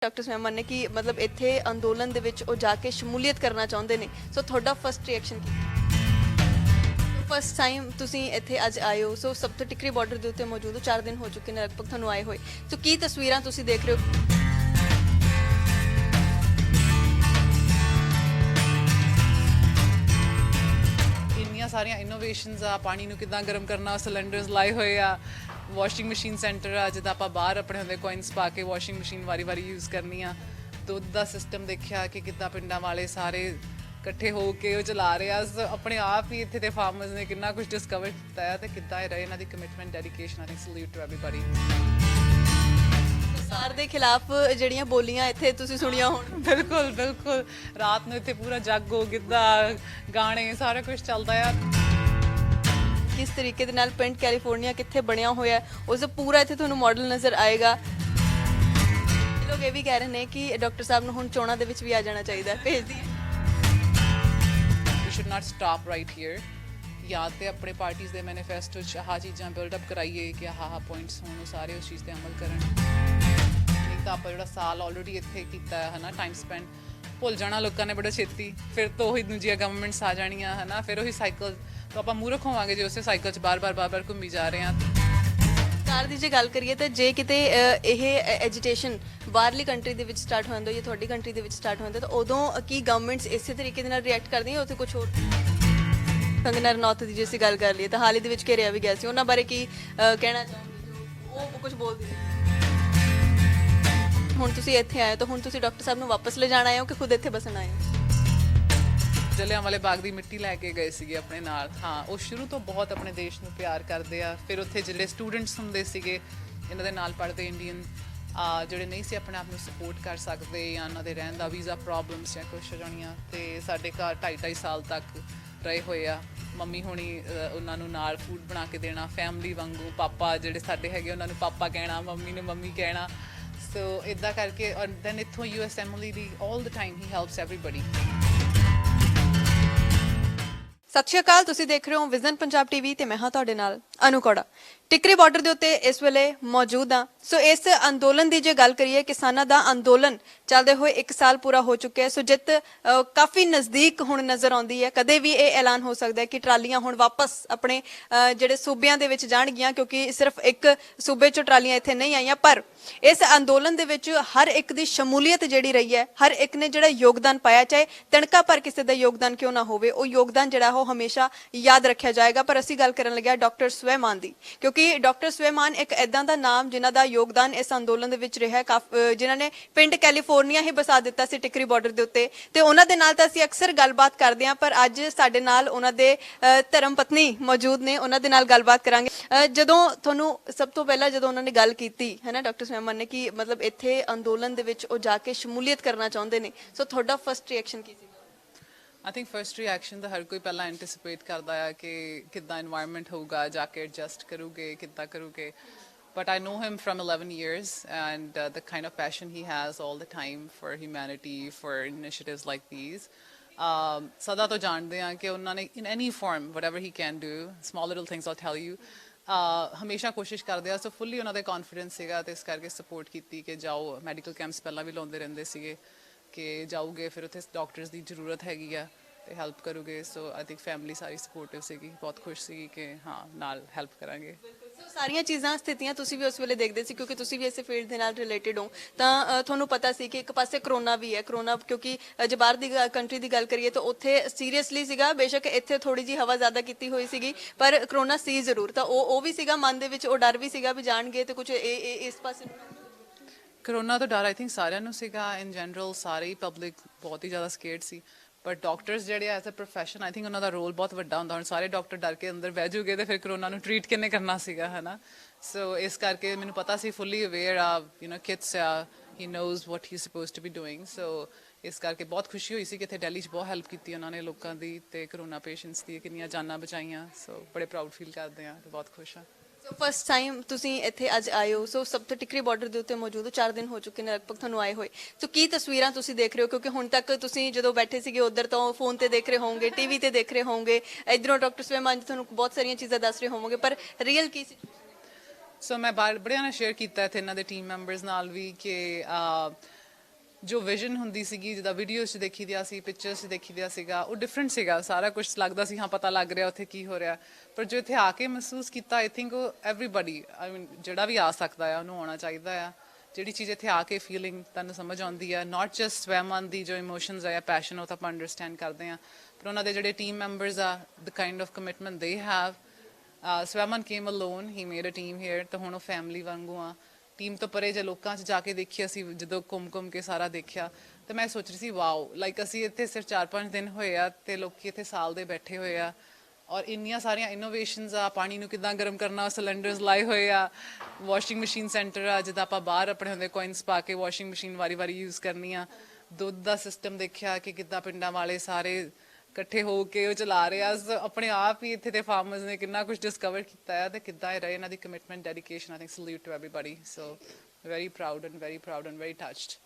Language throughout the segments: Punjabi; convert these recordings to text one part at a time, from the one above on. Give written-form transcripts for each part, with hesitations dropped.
ਡਾਕਟਰ ਸਵੈਮਨ ਨੇ ਕਿ ਮਤਲਬ ਇੱਥੇ ਅੰਦੋਲਨ ਦੇ ਵਿੱਚ ਉਹ ਜਾ ਕੇ ਸ਼ਮੂਲੀਅਤ ਕਰਨਾ ਚਾਹੁੰਦੇ ਨੇ ਸੋ ਤੁਹਾਡਾ ਫਸਟ ਰਿਐਕਸ਼ਨ ਕੀ ਫਸਟ ਟਾਈਮ ਤੁਸੀਂ ਇੱਥੇ ਅੱਜ ਆਏ ਹੋ ਸੋ ਸਭ ਤੋਂ ਟਿਕਰੀ ਬਾਰਡਰ ਦੇ ਉੱਤੇ ਮੌਜੂਦ ਹੋ 4 ਦਿਨ ਹੋ ਚੁੱਕੇ ਨੇ ਲਗਭਗ ਤੁਹਾਨੂੰ ਆਏ ਹੋਏ ਸੋ ਕੀ ਤਸਵੀਰਾਂ ਤੁਸੀਂ ਦੇਖ ਰਹੇ ਹੋ ਇੰਨੀਆਂ ਸਾਰੀਆਂ ਇਨੋਵੇਸ਼ਨਸ ਆ ਪਾਣੀ ਨੂੰ ਕਿੱਦਾਂ ਗਰਮ ਕਰਨਾ ਸਿਲੰਡਰਸ ਲਾਏ ਹੋਏ ਆ ਵਾਸ਼ਿੰਗ ਮਸ਼ੀਨ ਸੈਂਟਰ ਆ ਜਿੱਦਾਂ ਆਪਾਂ ਬਾਹਰ ਆਪਣੇ ਹੁੰਦੇ ਕੋਇਨਸ ਪਾ ਕੇ ਵਾਸ਼ਿੰਗ ਮਸ਼ੀਨ ਵਾਰੀ-ਵਾਰੀ ਯੂਜ਼ ਕਰਨੀ ਆ ਦੁੱਧ ਦਾ ਸਿਸਟਮ ਦੇਖਿਆ ਕਿ ਕਿੱਦਾਂ ਪਿੰਡਾਂ ਵਾਲੇ ਸਾਰੇ ਇਕੱਠੇ ਹੋ ਕੇ ਉਹ ਚਲਾ ਰਹੇ ਆ ਆਪਣੇ ਆਪ ਹੀ ਇੱਥੇ ਦੇ ਫਾਰਮਰਸ ਨੇ ਕਿੰਨਾ ਕੁਝ ਡਿਸਕਵਰ ਕੀਤਾ ਹੈ ਤੇ ਕਿੱਦਾਂ ਇਹ ਰਹੇ ਇਹਨਾਂ ਦੀ commitment dedication I salute to everybody ਸਰਕਾਰ ਦੇ ਖਿਲਾਫ ਜਿਹੜੀਆਂ ਬੋਲੀਆਂ ਇੱਥੇ ਤੁਸੀਂ ਸੁਣੀਆਂ ਹੋਣ ਬਿਲਕੁਲ ਬਿਲਕੁਲ ਰਾਤ ਨੂੰ ਇੱਥੇ ਪੂਰਾ ਜਾਗੋ ਗਿੱਧਾ ਗਾਣੇ ਸਾਰਾ ਕੁਝ ਚੱਲਦਾ ਆ ਕਿਸ ਤਰੀਕੇ ਦੇ ਨਾਲ ਪਿੰਡ ਕੈਲੀਫੋਰਨੀਆ ਕਿੱਥੇ ਬਣਿਆ ਹੋਇਆ ਉਸ ਦਾ ਪੂਰਾ ਇੱਥੇ ਤੁਹਾਨੂੰ ਮਾਡਲ ਨਜ਼ਰ ਆਏਗਾ ਲੋਕ ਇਹ ਵੀ ਕਹਿ ਰਹੇ ਨੇ ਕਿ ਡਾਕਟਰ ਸਾਹਿਬ ਨੂੰ ਹੁਣ ਚੋਣਾਂ ਦੇ ਵਿੱਚ ਵੀ ਆ ਜਾਣਾ ਚਾਹੀਦਾ ਹੈ ਭੇਜ ਦਈਏ we should not stop right here ਜਾਂ ਤੇ ਆਪਣੇ ਪਾਰਟੀਆਂ ਦੇ ਮੈਨੀਫੈਸਟੋ 'ਚ ਆਹ ਚੀਜ਼ਾਂ ਬਿਲਡ ਅਪ ਕਰਾਈਏ ਕਿ ਆਹ ਪੁਆਇੰਟਸ ਹੋਣ ਸਾਰੇ ਉਸ ਚੀਜ਼ ਤੇ ਅਮਲ ਕਰਨ ਨਹੀਂ ਤਾਂ ਆਪਾਂ ਜਿਹੜਾ ਸਾਲ ਆਲਰੇਡੀ ਇੱਥੇ ਕੀਤਾ ਹੈ ਨਾ ਟਾਈਮ ਸਪੈਂਡ ਭੁੱਲ ਜਾਣਾ ਲੋਕਾਂ ਨੇ ਬੜਾ ਛੇਤੀ ਫਿਰ ਤੋਂ ਉਹੀ ਦੂਜੀਆਂ ਗਵਰਨਮੈਂਟਸ ਆ ਜਾਣੀਆਂ ਹੈ ਨਾ ਫਿਰ ਉਹੀ ਸਾਈਕਲ ਤਾਂ ਆਪਾਂ ਮੂਰਖ ਹੋਵਾਂਗੇ ਜੇ ਉਸੇ ਸਾਈਕਲ 'ਚ ਬਾਰ-ਬਾਰ ਘੁੰਮੀ ਜਾ ਰਹੇ ਹਾਂ ਸਰਕਾਰ ਦੀ ਜੇ ਗੱਲ ਕਰੀਏ ਤਾਂ ਜੇ ਕਿਤੇ ਇਹ ਐਜੀਟੇਸ਼ਨ ਬਾਹਰਲੀ ਕੰਟਰੀ ਦੇ ਵਿੱਚ ਸਟਾਰਟ ਹੋ ਜਾਂਦਾ ਜਾਂ ਤੁਹਾਡੀ ਕੰਟਰੀ ਦੇ ਵਿੱਚ ਸਟਾਰਟ ਹੋ ਜਾਂਦਾ ਤਾਂ ਉਦੋਂ ਕੀ ਗਵਰਨਮੈਂਟਸ ਇਸੇ ਤਰੀਕੇ ਦੇ ਨਾਲ ਰਿਐਕਟ ਕਰਦੀਆਂ ਉੱਥੇ ਕੁਝ ਹੋਰ ਕੰਗਨਾ ਰਣੌਤ ਦੀ ਜੇ ਅਸੀਂ ਗੱਲ ਕਰ ਲਈਏ ਤਾਂ ਹਾਲ ਹੀ ਦੇ ਵਿੱਚ ਘੇਰਿਆ ਵੀ ਗਿਆ ਸੀ ਉਹਨਾਂ ਬਾਰੇ ਕੀ ਕਹਿਣਾ ਚਾਹੋਗੇ ਉਹ ਕੁਝ ਬੋਲਦੇ ਹੁਣ ਤੁਸੀਂ ਇੱਥੇ ਆਏ ਤਾਂ ਹੁਣ ਤੁਸੀਂ ਡਾਕਟਰ ਸਾਹਿਬ ਨੂੰ ਵਾਪਸ ਲੈ ਜਾਣ ਆਏ ਹੋ ਕਿ ਖੁਦ ਇੱਥੇ ਬਸਣ ਆਏ ਹੋ ਜਲਿਆਂਵਾਲੇ ਬਾਗ ਦੀ ਮਿੱਟੀ ਲੈ ਕੇ ਗਏ ਸੀਗੇ ਆਪਣੇ ਨਾਲ ਹਾਂ ਉਹ ਸ਼ੁਰੂ ਤੋਂ ਬਹੁਤ ਆਪਣੇ ਦੇਸ਼ ਨੂੰ ਪਿਆਰ ਕਰਦੇ ਆ ਫਿਰ ਉੱਥੇ ਜਿਹੜੇ ਸਟੂਡੈਂਟਸ ਹੁੰਦੇ ਸੀਗੇ ਇਹਨਾਂ ਦੇ ਨਾਲ ਪੜ੍ਹਦੇ ਇੰਡੀਅਨ ਜਿਹੜੇ ਨਹੀਂ ਸੀ ਆਪਣੇ ਆਪ ਨੂੰ ਸਪੋਰਟ ਕਰ ਸਕਦੇ ਜਾਂ ਉਹਨਾਂ ਦੇ ਰਹਿਣ ਦਾ ਵੀਜ਼ਾ ਪ੍ਰੋਬਲਮਸ ਜਾਂ ਕੁਛ ਜਾਣੀਆਂ ਤੇ ਸਾਡੇ ਘਰ 2.5 ਸਾਲ ਤੱਕ ਰਹੇ ਹੋਏ ਆ ਮੰਮੀ ਹੁਣੀ ਉਹਨਾਂ ਨੂੰ ਨਾਲ ਫੂਡ ਬਣਾ ਕੇ ਦੇਣਾ ਫੈਮਿਲੀ ਵਾਂਗੂ ਪਾਪਾ ਜਿਹੜੇ ਸਾਡੇ ਹੈਗੇ ਉਹਨਾਂ ਨੂੰ ਪਾਪਾ ਕਹਿਣਾ ਮੰਮੀ ਨੂੰ ਮੰਮੀ ਕਹਿਣਾ ਸੋ ਇੱਦਾਂ ਕਰਕੇ ਔਰ ਦੈਨ ਇੱਥੋਂ US Emily ਦੀ ਆਲ ਦ ਟਾਈਮ ਹੀ ਹੈਲਪਸ ਐਵਰੀਬਡੀ ਸਤਿ ਸ਼੍ਰੀ ਅਕਾਲ ਤੁਸੀਂ ਦੇਖ ਰਹੇ ਹੋ ਵਿਜ਼ਨ ਪੰਜਾਬ ਟੀਵੀ ਤੇ ਮੈਂ ਹਾਂ ਤੁਹਾਡੇ ਨਾਲ ਅਨੂ ਕੋੜਾ ਟਿਕਰੀ ਬਾਰਡਰ ਦੇ ਉੱਤੇ ਇਸ ਵੇਲੇ ਮੌਜੂਦ ਹਾਂ ਸੋ ਇਸ ਅੰਦੋਲਨ ਦੀ ਜੇ ਗੱਲ ਕਰੀਏ ਕਿਸਾਨਾਂ ਦਾ ਅੰਦੋਲਨ ਚੱਲਦੇ ਹੋਏ 1 ਸਾਲ ਪੂਰਾ ਹੋ ਚੁੱਕਿਆ ਹੈ ਸੋ ਜਿੱਤ ਕਾਫੀ ਨਜ਼ਦੀਕ ਹੁਣ ਨਜ਼ਰ ਆਉਂਦੀ ਹੈ ਕਦੇ ਵੀ ਇਹ ਐਲਾਨ ਹੋ ਸਕਦਾ ਹੈ ਕਿ ਟਰਾਲੀਆਂ ਹੁਣ ਵਾਪਸ ਆਪਣੇ ਜਿਹੜੇ ਸੂਬਿਆਂ ਦੇ ਵਿੱਚ ਜਾਣਗੀਆਂ ਕਿਉਂਕਿ ਸਿਰਫ ਇੱਕ ਸੂਬੇ ਚੋਂ ਟਰਾਲੀਆਂ ਇੱਥੇ ਨਹੀਂ ਆਈਆਂ ਪਰ ਇਸ ਅੰਦੋਲਨ ਦੇ ਵਿੱਚ ਹਰ ਇੱਕ ਦੀ ਸ਼ਮੂਲੀਅਤ ਜਿਹੜੀ ਰਹੀ ਹੈ ਹਰ ਇੱਕ ਨੇ ਜਿਹੜਾ ਯੋਗਦਾਨ ਪਾਇਆ ਚਾਹੇ ਤਣਕਾ ਪਰ ਕਿਸੇ ਦਾ ਯੋਗਦਾਨ ਕਿਉਂ ਨਾ ਹੋਵੇ ਉਹ ਯੋਗਦਾਨ ਜਿਹੜਾ ਉਹ ਹਮੇਸ਼ਾ ਯਾਦ ਰੱਖਿਆ ਜਾਏਗਾ ਪਰ ਅਸੀਂ ਗੱਲ ਕਰਨ ਲੱਗਿਆ ਡਾਕਟਰ ਸਵੈਮਾਨ ਦੀ ਕਿਉਂਕਿ ਡਾਕਟਰ ਸਵੈਮਾਨ ਇੱਕ ਐਦਾਂ ਦਾ ਨਾਮ ਜਿਨ੍ਹਾਂ ਦਾ ਯੋਗਦਾਨ ਇਸ ਅੰਦੋਲਨ ਦੇ ਵਿੱਚ ਰਿਹਾ ਜਿਨ੍ਹਾਂ ਨੇ ਪਿੰਡ ਕੈਲੀਫੋਰਨੀਆ ਹੀ ਬਸਾ ਦਿੱਤਾ ਸੀ ਟਿਕਰੀ ਬਾਰਡਰ ਦੇ ਉੱਤੇ ਤੇ ਉਹਨਾਂ ਦੇ ਨਾਲ ਤਾਂ ਅਸੀਂ ਅਕਸਰ ਗੱਲਬਾਤ ਕਰਦੇ ਹਾਂ ਪਰ ਅੱਜ ਸਾਡੇ ਨਾਲ ਉਹਨਾਂ ਦੇ ਧਰਮ ਪਤਨੀ ਮੌਜੂਦ ਨੇ ਉਹਨਾਂ ਦੇ ਨਾਲ ਗੱਲਬਾਤ ਕਰਾਂਗੇ ਜਦੋਂ ਤੁਹਾਨੂੰ ਸਭ ਤੋਂ ਪਹਿਲਾਂ ਜਦੋਂ ਉਹਨਾਂ ਨੇ ਗੱਲ ਕੀਤੀ ਹੈ ਨਾ ਡਾਕਟਰ ਸਵੈਮਾਨ ਨੇ ਕਿ ਮਤਲਬ ਇੱਥੇ ਅੰਦੋਲਨ ਦੇ ਵਿੱਚ ਉਹ ਜਾ ਕੇ ਸ਼ਮੂਲੀਅਤ ਕਰਨਾ ਚਾਹੁੰਦੇ ਨੇ ਸੋ ਤੁਹਾਡਾ first reaction Ki C I think first reaction ਤਾਂ ਹਰ ਕੋਈ ਪਹਿਲਾਂ ਐਂਟੀਸਿਪੇਟ ਕਰਦਾ ਹੈ ਕਿ ਕਿੱਦਾਂ এনवायरमेंट ਹੋਊਗਾ ਜਾ ਕੇ ਐਡਜਸਟ ਕਰੂਗੇ ਕਿੱਦਾਂ ਕਰੂਗੇ but I know him from 11 years and the kind of passion he has all the time for humanity for initiatives like these ਸਦਾ ਤੋਂ ਜਾਣਦੇ ਹਾਂ ਕਿ ਉਹਨਾਂ ਨੇ in any form whatever he can do small little things I'll tell you ਹਮੇਸ਼ਾ ਕੋਸ਼ਿਸ਼ ਕਰਦੇ ਆ ਸੋ ਫੁੱਲੀ ਉਹਨਾਂ ਦੇ ਕੌਨਫੀਡੈਂਸ ਸੀਗਾ ਤੇ ਇਸ ਕਰਕੇ ਸਪੋਰਟ ਕੀਤੀ ਕਿ ਜਾਓ ਮੈਡੀਕਲ ਕੈਂਪਸ ਪਹਿਲਾਂ ਵੀ ਲਾਉਂਦੇ ਰਹਿੰਦੇ ਸੀਗੇ ਕਿ ਜਾਊਗੇ ਫਿਰ ਉੱਥੇ ਡਾਕਟਰਸ ਦੀ ਜ਼ਰੂਰਤ ਹੈਗੀ ਆ ਤੇ ਹੈਲਪ ਕਰੋਗੇ ਸੋ ਆਈ ਥਿੰਕ ਫੈਮਿਲੀ ਸਾਰੀ ਸਪੋਰਟਿਵ ਸੀਗੀ ਬਹੁਤ ਖੁਸ਼ ਸੀਗੀ ਕਿ ਹਾਂ ਨਾਲ ਹੈਲਪ ਕਰਾਂਗੇ ਸੋ ਸਾਰੀਆਂ ਚੀਜ਼ਾਂ ਸਥਿਤੀਆਂ ਤੁਸੀਂ ਵੀ ਉਸ ਵੇਲੇ ਦੇਖਦੇ ਸੀ ਕਿਉਂਕਿ ਤੁਸੀਂ ਵੀ ਇਸੇ ਫੀਲਡ ਦੇ ਨਾਲ ਰਿਲੇਟਡ ਹੋ ਤਾਂ ਤੁਹਾਨੂੰ ਪਤਾ ਸੀ ਕਿ ਇੱਕ ਪਾਸੇ ਕਰੋਨਾ ਵੀ ਹੈ ਕਰੋਨਾ ਕਿਉਂਕਿ ਜੇ ਬਾਹਰ ਦੀ ਕੰਟਰੀ ਦੀ ਗੱਲ ਕਰੀਏ ਤਾਂ ਉੱਥੇ ਸੀਰੀਅਸਲੀ ਸੀਗਾ ਬੇਸ਼ੱਕ ਇੱਥੇ ਥੋੜੀ ਜੀ ਹਵਾ ਜ਼ਿਆਦਾ ਕੀਤੀ ਹੋਈ ਸੀਗੀ ਪਰ ਕਰੋਨਾ ਸੀ ਜ਼ਰੂਰ ਤਾਂ ਉਹ ਵੀ ਸੀਗਾ ਮਨ ਦੇ ਵਿੱਚ ਉਹ ਡਰ ਵੀ ਸੀਗਾ ਵੀ ਜਾਣਗੇ ਤੇ ਕੁਝ ਇਸ ਪਾਸੇ ਕਰੋਨਾ ਤੋਂ ਡਰ ਆਈ ਥਿੰਕ ਸਾਰਿਆਂ ਨੂੰ ਸੀਗਾ ਇਨ ਜਨਰਲ ਸਾਰੇ ਹੀ ਪਬਲਿਕ ਬਹੁਤ ਹੀ ਜ਼ਿਆਦਾ ਸਕੇਅਰਡ ਸੀ ਪਰ ਡਾਕਟਰਸ ਜਿਹੜੇ as a profession I think ਉਹਨਾਂ ਦਾ ਰੋਲ ਬਹੁਤ ਵੱਡਾ ਹੁੰਦਾ ਹੁਣ ਸਾਰੇ ਡਾਕਟਰ ਡਰ ਕੇ ਅੰਦਰ ਬਹਿ ਜੂਗੇ ਤੇ ਫਿਰ ਕਰੋਨਾ ਨੂੰ ਟ੍ਰੀਟ ਕਿੰਨੇ ਕਰਨਾ ਸੀਗਾ ਹੈ ਨਾ ਸੋ ਇਸ ਕਰਕੇ ਮੈਨੂੰ ਪਤਾ ਸੀ ਫੁੱਲੀ ਅਵੇਅਰ ਆ ਕਿਡਸ ਆ he knows what he supposed to be doing so ਇਸ ਕਰਕੇ ਬਹੁਤ ਖੁਸ਼ੀ ਹੋਈ ਸੀ ਕਿ ਇੱਥੇ ਦਿੱਲੀ 'ਚ ਬਹੁਤ ਹੈਲਪ ਕੀਤੀ ਉਹਨਾਂ ਨੇ ਲੋਕਾਂ ਦੀ ਤੇ ਕਰੋਨਾ ਪੇਸ਼ੈਂਟਸ ਦੀ ਕਿੰਨੀਆਂ ਜਾਨਾਂ ਬਚਾਈਆਂ ਸੋ ਬੜੇ ਪ੍ਰਾਊਡ ਫੀਲ ਕਰਦੇ ਹਾਂ ਤੇ ਬਹੁਤ ਖੁਸ਼ ਹਾਂ ਸੋ ਫਸਟ ਟਾਈਮ ਤੁਸੀਂ ਇੱਥੇ ਅੱਜ ਆਏ ਹੋ ਸੋ ਸਭ ਤੋਂ ਟਿਕਰੀ ਬਾਰਡਰ ਦੇ ਉੱਤੇ ਮੌਜੂਦ ਹੋ 4 ਦਿਨ ਹੋ ਚੁੱਕੇ ਨੇ ਲਗਭਗ ਤੁਹਾਨੂੰ ਆਏ ਹੋਏ ਸੋ ਕੀ ਤਸਵੀਰਾਂ ਤੁਸੀਂ ਦੇਖ ਰਹੇ ਹੋ ਕਿਉਂਕਿ ਹੁਣ ਤੱਕ ਤੁਸੀਂ ਜਦੋਂ ਬੈਠੇ ਸੀਗੇ ਉਧਰ ਤੋਂ ਫੋਨ ਤੇ ਦੇਖ ਰਹੇ ਹੋਵੋਗੇ ਟੀਵੀ ਤੇ ਦੇਖ ਰਹੇ ਹੋਵੋਗੇ ਇਧਰੋਂ ਡਾਕਟਰ ਸਵੈਮਾਨ ਜੀ ਤੁਹਾਨੂੰ ਬਹੁਤ ਸਾਰੀਆਂ ਚੀਜ਼ਾਂ ਦੱਸ ਰਹੇ ਹੋਵੋਗੇ ਪਰ ਰੀਅਲ ਕੀ ਸੀ ਸੋ ਮੈਂ ਬੜਿਆਂ ਨਾਲ ਸ਼ੇਅਰ ਕੀਤਾ ਇੱਥੇ ਇਹਨਾਂ ਦੇ ਟੀਮ ਮੈਂਬਰਸ ਨਾਲ ਵੀ ਕਿ ਜੋ ਵਿਜ਼ਨ ਹੁੰਦੀ ਸੀਗੀ ਜਿੱਦਾਂ ਵੀਡੀਓਜ਼ 'ਚ ਦੇਖੀ ਦਿਆ ਸੀ ਪਿਕਚਰਸ 'ਚ ਦੇਖੀ ਦਿਆ ਸੀਗਾ ਉਹ ਡਿਫਰੈਂਟ ਸੀਗਾ ਸਾਰਾ ਕੁਝ ਲੱਗਦਾ ਸੀ ਹਾਂ ਪਤਾ ਲੱਗ ਰਿਹਾ ਉੱਥੇ ਕੀ ਹੋ ਰਿਹਾ ਪਰ ਜੋ ਇੱਥੇ ਆ ਕੇ ਮਹਿਸੂਸ ਕੀਤਾ ਆਈ ਥਿੰਕ ਉਹ ਐਵਰੀਬਾਡੀ ਆਈ ਮੀਨ ਜਿਹੜਾ ਵੀ ਆ ਸਕਦਾ ਆ ਉਹਨੂੰ ਆਉਣਾ ਚਾਹੀਦਾ ਆ ਜਿਹੜੀ ਚੀਜ਼ ਇੱਥੇ ਆ ਕੇ ਫੀਲਿੰਗ ਤੁਹਾਨੂੰ ਸਮਝ ਆਉਂਦੀ ਆ ਨਾਟ ਜਸਟ ਸਵੈਮਨ ਦੀ ਜੋ ਇਮੋਸ਼ਨਸ ਆ ਪੈਸ਼ਨ ਉਹ ਤਾਂ ਆਪਾਂ ਅੰਡਰਸਟੈਂਡ ਕਰਦੇ ਆ ਪਰ ਉਹਨਾਂ ਦੇ ਜਿਹੜੇ ਟੀਮ ਮੈਂਬਰਸ ਆ the kind of commitment they have ਸਵੈਮਨ came alone he made a team here ਤਾਂ ਹੁਣ ਉਹ ਫੈਮਿਲੀ ਵਾਂਗੂ ਆ ਟੀਮ ਤੋਂ ਪਰੇ ਜੇ ਲੋਕਾਂ 'ਚ ਜਾ ਕੇ ਦੇਖੀ ਅਸੀਂ ਜਦੋਂ ਘੁੰਮ ਕੇ ਸਾਰਾ ਦੇਖਿਆ ਤੇ ਮੈਂ ਸੋਚ ਰਹੀ ਸੀ ਵਾਓ ਲਾਈਕ ਅਸੀਂ ਇੱਥੇ ਸਿਰਫ 4-5 ਦਿਨ ਹੋਏ ਆ ਤੇ ਲੋਕੀ ਇੱਥੇ ਸਾਲ ਦੇ ਬੈਠੇ ਹੋਏ ਆ ਔਰ ਇੰਨੀਆਂ ਸਾਰੀਆਂ ਇਨੋਵੇਸ਼ਨਸ ਆ ਪਾਣੀ ਨੂੰ ਕਿੱਦਾਂ ਗਰਮ ਕਰਨਾ ਸਿਲੰਡਰਸ ਲਾਏ ਹੋਏ ਆ ਵਾਸ਼ਿੰਗ ਮਸ਼ੀਨ ਸੈਂਟਰ ਆ ਜਿੱਦਾਂ ਆਪਾਂ ਬਾਹਰ ਆਪਣੇ ਹੁੰਦੇ ਕੋਇਨਸ ਪਾ ਕੇ ਵਾਸ਼ਿੰਗ ਮਸ਼ੀਨ ਵਾਰੀ-ਵਾਰੀ ਯੂਜ਼ ਕਰਨੀ ਆ ਦੁੱਧ ਦਾ ਸਿਸਟਮ ਦੇਖਿਆ ਕਿ ਕਿੱਦਾਂ ਪਿੰਡਾਂ ਵਾਲੇ ਸਾਰੇ ਇਕੱਠੇ ਹੋ ਕੇ ਉਹ ਚਲਾ ਰਹੇ ਆ ਆਪਣੇ ਆਪ ਹੀ ਇੱਥੇ ਦੇ ਫਾਰਮਰਸ ਨੇ ਕਿੰਨਾ ਕੁਝ ਡਿਸਕਵਰ ਕੀਤਾ ਹੈ ਤੇ ਕਿੱਦਾਂ ਇਹ ਰਹੇ ਇਹਨਾਂ ਦੀ commitment dedication I think salute to everybody so very proud and very touched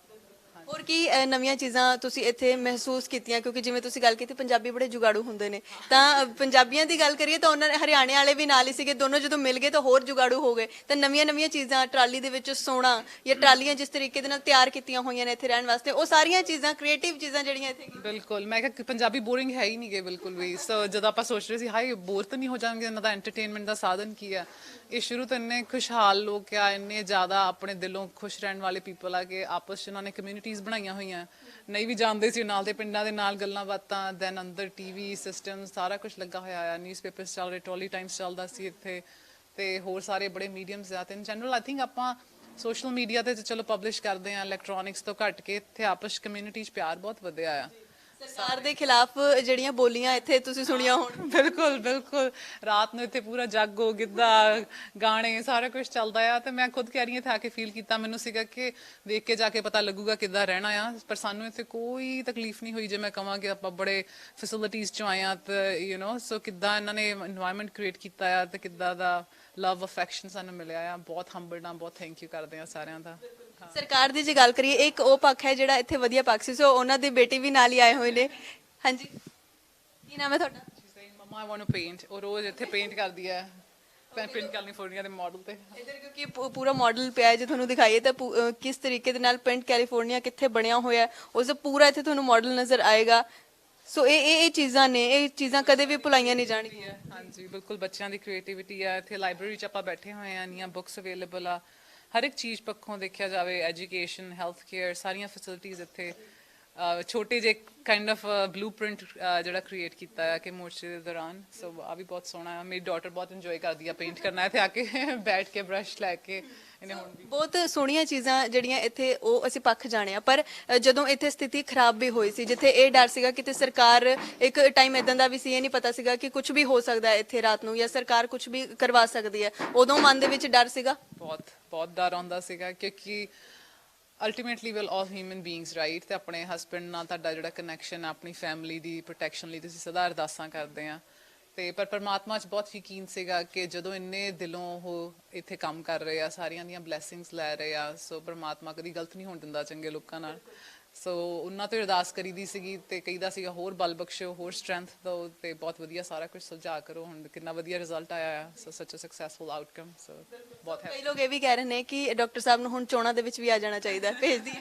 ਹੋਰ ਕੀ ਨਵੀਆਂ ਚੀਜ਼ਾਂ ਤੁਸੀਂ ਇੱਥੇ ਮਹਿਸੂਸ ਕੀਤੀਆਂ ਕਿਉਂਕਿ ਜਿਵੇਂ ਤੁਸੀਂ ਗੱਲ ਕੀਤੀ ਪੰਜਾਬੀ ਬੜੇ ਜੁਗਾੜੂ ਹੁੰਦੇ ਨੇ ਤਾਂ ਪੰਜਾਬੀਆਂ ਦੀ ਗੱਲ ਕਰੀਏ ਤਾਂ ਉਹਨਾਂ ਨੇ ਹਰਿਆਣੇ ਵਾਲੇ ਵੀ ਨਾਲ ਹੀ ਸੀਗੇ ਦੋਨੋਂ ਜਦੋਂ ਮਿਲ ਗਏ ਤਾਂ ਹੋਰ ਜੁਗਾੜੂ ਹੋ ਗਏ ਤਾਂ ਨਵੀਆਂ ਚੀਜ਼ਾਂ ਟਰਾਲੀ ਦੇ ਵਿੱਚ ਸੋਣਾ ਜਾਂ ਟਰਾਲੀਆਂ ਜਿਸ ਤਰੀਕੇ ਦੇ ਨਾਲ ਤਿਆਰ ਕੀਤੀਆਂ ਹੋਈਆਂ ਨੇ ਇੱਥੇ ਰਹਿਣ ਵਾਸਤੇ ਉਹ ਸਾਰੀਆਂ ਚੀਜ਼ਾਂ ਕ੍ਰੀਏਟਿਵ ਚੀਜ਼ਾਂ ਜਿਹੜੀਆਂ ਇੱਥੇ ਬਿਲਕੁਲ ਮੈਂ ਕਿਹਾ ਪੰਜਾਬੀ ਬੋਰਿੰਗ ਹੈ ਹੀ ਨਹੀਂ ਗੇ ਬਿਲਕੁਲ ਵੀ ਸੋ ਜਦੋਂ ਆਪਾਂ ਸੋਚ ਰਹੇ ਸੀ ਹਾਈ ਬੋਰ ਤਾਂ ਨਹੀਂ ਹੋ ਜਾਣਗੇ ਇਹਨਾਂ ਦਾ ਐਂਟਰਟੇਨਮੈਂਟ ਦਾ ਸਾਧਨ ਕੀ ਆ ਇਹ ਸ਼ੁਰੂ ਤੋਂ ਇੰਨੇ ਖੁਸ਼ਹਾਲ ਲੋਕ ਆ ਇੰਨੇ ਜ਼ਿਆਦਾ ਆਪਣੇ ਦਿਲੋਂ ਖੁਸ਼ ਰਹਿਣ ਵਾਲੇ ਪੀਪਲ ਆ ਕਿ ਆਪਸ 'ਚ ਉਹਨਾਂ ਨੇ ਕਮਿਊਨਿਟੀਜ਼ ਬਣਾਈਆਂ ਹੋਈਆਂ ਨਹੀਂ ਵੀ ਜਾਣਦੇ ਸੀ ਨਾਲ ਦੇ ਪਿੰਡਾਂ ਦੇ ਨਾਲ ਗੱਲਾਂ ਬਾਤਾਂ ਦੈਨ ਅੰਦਰ ਟੀਵੀ ਸਿਸਟਮ ਸਾਰਾ ਕੁਝ ਲੱਗਾ ਹੋਇਆ ਆ ਨਿਊਜ਼ਪੇਪਰਸ ਚੱਲ ਰਹੇ ਟੋਲੀ ਟਾਈਮਸ ਚੱਲਦਾ ਸੀ ਇੱਥੇ ਤੇ ਹੋਰ ਸਾਰੇ ਬੜੇ ਮੀਡੀਅਮਸ ਆ ਤੇ ਇਨ ਜਨਰਲ ਆਈ ਥਿੰਕ ਆਪਾਂ ਸੋਸ਼ਲ ਮੀਡੀਆ ਤੇ ਚਲੋ ਪਬਲਿਸ਼ ਕਰਦੇ ਆ ਇਲੈਕਟ੍ਰੋਨਿਕਸ ਤੋਂ ਘੱਟ ਕੇ ਇੱਥੇ ਆਪਸ ਕਮਿਊਨਿਟੀ 'ਚ ਪਿਆਰ ਬਹੁਤ ਵਧਿਆ ਆ ਸਰਕਾਰ ਦੇ ਖਿਲਾਫ ਜਿਹੜੀਆਂ ਬੋਲੀਆਂ ਇੱਥੇ ਤੁਸੀਂ ਸੁਣੀਆਂ ਹੋਣ ਬਿਲਕੁਲ ਰਾਤ ਨੂੰ ਇੱਥੇ ਪੂਰਾ ਜਾਗੋ ਗਿੱਧਾ ਗਾਣੇ ਸਾਰਾ ਕੁਝ ਚੱਲਦਾ ਆ ਤੇ ਮੈਂ ਖੁਦ ਕਹਿ ਰਹੀ ਹਾਂ ਇੱਥੇ ਆ ਕੇ ਫੀਲ ਕੀਤਾ ਮੈਨੂੰ ਸੀਗਾ ਕਿ ਦੇਖ ਕੇ ਜਾ ਕੇ ਪਤਾ ਲੱਗੂਗਾ ਕਿੱਦਾਂ ਰਹਿਣਾ ਆ ਪਰ ਸਾਨੂੰ ਇੱਥੇ ਕੋਈ ਤਕਲੀਫ ਨਹੀਂ ਹੋਈ ਜੇ ਮੈਂ ਕਹਾਂ ਕਿ ਆਪਾਂ ਬੜੇ ਫੈਸਿਲਿਟੀਜ਼ ਚੋਂ ਆਏ ਆ ਤੇ ਯੂ نو ਸੋ ਕਿੱਦਾਂ ਇਹਨਾਂ ਨੇ এনवायरमेंट ਕ੍ਰੀਏਟ ਕੀਤਾ ਆ ਤੇ ਕਿੱਦਾਂ ਦਾ ਲਵ ਅਫੈਕਸ਼ਨ ਸਾਨੂੰ ਮਿਲਿਆ ਆ ਬਹੁਤ ਹੰਬਲਡ ਆ ਬਹੁਤ ਥੈਂਕ ਯੂ ਕਰਦੇ ਆ ਸਾਰਿਆਂ ਦਾ ਸਰਕਾਰ ਦੀ ਜੇ ਗੱਲ ਕਰੀਏ ਇੱਕ ਉਹ ਪੱਖ ਹੈ ਜਿਹੜਾ ਇੱਥੇ ਵਧੀਆ ਪੱਖ ਸੀ ਸੋ ਉਹਨਾਂ ਦੀ ਬੇਟੀ ਵੀ ਨਾਲ ਹੀ ਆਏ ਹੋਏ ਨੇ ਹਾਂਜੀ ਕੀ ਨਾਮ ਹੈ ਤੁਹਾਡਾ ਮਮਾ ਆਈ ਵਾਂਟ ਟੂ ਪੇਂਟ ਉਹ ਰੋਜ਼ ਇੱਥੇ ਪੇਂਟ ਕਰਦੀ ਹੈ ਪਿੰਡ ਕੈਲੀਫੋਰਨੀਆ ਦੇ ਮਾਡਲ ਤੇ ਇਧਰ ਕਿਉਂਕਿ ਪੂਰਾ ਮਾਡਲ ਪਿਆ ਹੈ ਜੇ ਤੁਹਾਨੂੰ ਦਿਖਾਈਏ ਤਾਂ ਕਿਸ ਤਰੀਕੇ ਦੇ ਨਾਲ ਪਿੰਡ ਕੈਲੀਫੋਰਨੀਆ ਕਿੱਥੇ ਬਣਿਆ ਹੋਇਆ ਉਸ ਦਾ ਪੂਰਾ ਇੱਥੇ ਤੁਹਾਨੂੰ ਮਾਡਲ ਨਜ਼ਰ ਆਏਗਾ ਸੋ ਇਹ ਚੀਜ਼ਾਂ ਨੇ ਇਹ ਚੀਜ਼ਾਂ ਕਦੇ ਵੀ ਭੁਲਾਈਆਂ ਨਹੀਂ ਜਾਣਗੀਆਂ ਹਾਂਜੀ ਬਿਲਕੁਲ ਬੱਚਿਆਂ ਦੀ ਕ੍ਰੀਏਟੀਵਿਟੀ ਆ ਇੱਥੇ ਲਾਇਬ੍ਰੇਰੀ 'ਚ ਆਪਾਂ ਬੈਠੇ ਹੋਏ ਆ ਇੰਨੀਆਂ ਬੁੱਕਸ ਅਵੇਲੇਬਲ ਆ ਹਰ ਇੱਕ ਚੀਜ਼ ਪੱਖੋਂ ਦੇਖਿਆ ਜਾਵੇ ਐਜੂਕੇਸ਼ਨ ਹੈਲਥ ਕੇਅਰ ਸਾਰੀਆਂ ਫੈਸਿਲਿਟੀਜ਼ ਇੱਥੇ ਛੋਟੇ ਜਿਹੇ ਕਾਈਂਡ ਆਫ ਬਲੂਪ੍ਰਿੰਟ ਜਿਹੜਾ ਕ੍ਰੀਏਟ ਕੀਤਾ ਹੈ ਕਿ ਮੋਰਚੇ ਦੇ ਦੌਰਾਨ ਸੋ ਆ ਵੀ ਬਹੁਤ ਸੋਹਣਾ ਹੈ ਮੇਰੀ ਡਾਟਰ ਬਹੁਤ ਇੰਜੋਏ ਕਰਦੀ ਆ ਪੇਂਟ ਕਰਨਾ ਇੱਥੇ ਆ ਕੇ ਬੈਠ ਕੇ ਬ੍ਰਸ਼ ਲੈ ਕੇ ਇਹਨੇ ਹੁਣ ਵੀ ਬਹੁਤ ਸੋਹਣੀਆਂ ਚੀਜ਼ਾਂ ਜਿਹੜੀਆਂ ਇੱਥੇ ਉਹ ਅਸੀਂ ਪੱਖ ਜਾਣੇ ਆ ਪਰ ਜਦੋਂ ਇੱਥੇ ਸਥਿਤੀ ਖਰਾਬ ਵੀ ਹੋਈ ਸੀ ਜਿੱਥੇ ਇਹ ਡਰ ਸੀਗਾ ਕਿ ਤੇ ਸਰਕਾਰ ਇੱਕ ਟਾਈਮ ਇਦਾਂ ਦਾ ਵੀ ਸੀ ਇਹ ਨਹੀਂ ਪਤਾ ਸੀਗਾ ਕਿ ਕੁਝ ਵੀ ਹੋ ਸਕਦਾ ਹੈ ਇੱਥੇ ਰਾਤ ਨੂੰ ਜਾਂ ਸਰਕਾਰ ਕੁਝ ਵੀ ਕਰਵਾ ਸਕਦੀ ਹੈ ਉਦੋਂ ਮਨ ਦੇ ਵਿੱਚ ਡਰ ਸੀਗਾ ਬਹੁਤ ਡਰ ਆਉਂਦਾ ਸੀਗਾ ਕਿਉਂਕਿ ultimately will all human beings right ਤੇ ਆਪਣੇ ਹਸਬੰਡ ਨਾਲ ਤੁਹਾਡਾ ਜਿਹੜਾ ਕਨੈਕਸ਼ਨ ਆਪਣੀ ਫੈਮਿਲੀ ਦੀ ਪ੍ਰੋਟੈਕਸ਼ਨ ਲਈ ਤੁਸੀਂ ਸਦਾ ਅਰਦਾਸਾਂ ਕਰਦੇ ਆ ਤੇ ਪਰ ਪਰਮਾਤਮਾ 'ਚ ਬਹੁਤ ਯਕੀਨ ਸੀਗਾ ਕਿ ਜਦੋਂ ਇੰਨੇ ਦਿਲੋਂ ਉਹ ਇੱਥੇ ਕੰਮ ਕਰ ਰਹੇ ਆ ਸਾਰੀਆਂ ਦੀਆਂ ਬਲੇਸਿੰਗਸ ਲੈ ਰਹੇ ਆ ਸੋ ਪਰਮਾਤਮਾ ਕਦੀ ਗਲਤ ਨਹੀਂ ਹੋਣ ਦਿੰਦਾ ਚੰਗੇ ਲੋਕਾਂ ਨਾਲ ਸੋ ਉਹਨਾਂ ਤੋਂ ਅਰਦਾਸ ਕਰੀਦੀ ਸੀਗੀ ਤੇ ਕਹੀਦਾ ਸੀਗਾ ਹੋਰ ਬਲ ਬਖਸ਼ੋ ਹੋਰ ਸਟਰੈਂਥ ਦਿਓ ਤੇ ਬਹੁਤ ਵਧੀਆ ਸਾਰਾ ਕੁਝ ਸੁਲਝਾ ਕਰੋ ਹੁਣ ਕਿੰਨਾ ਵਧੀਆ ਰਿਜ਼ਲਟ ਆਇਆ ਆ ਸੋ ਸੱਚ ਅ ਸਕਸੈਸਫੁਲ ਆਊਟਕਮ ਸੋ ਬਹੁਤ ਕਈ ਲੋਕ ਇਹ ਵੀ ਕਹਿ ਰਹੇ ਨੇ ਕਿ ਡਾਕਟਰ ਸਾਹਿਬ ਨੂੰ ਹੁਣ ਚੋਣਾਂ ਦੇ ਵਿੱਚ ਵੀ ਆ ਜਾਣਾ ਚਾਹੀਦਾ ਭੇਜਦੀ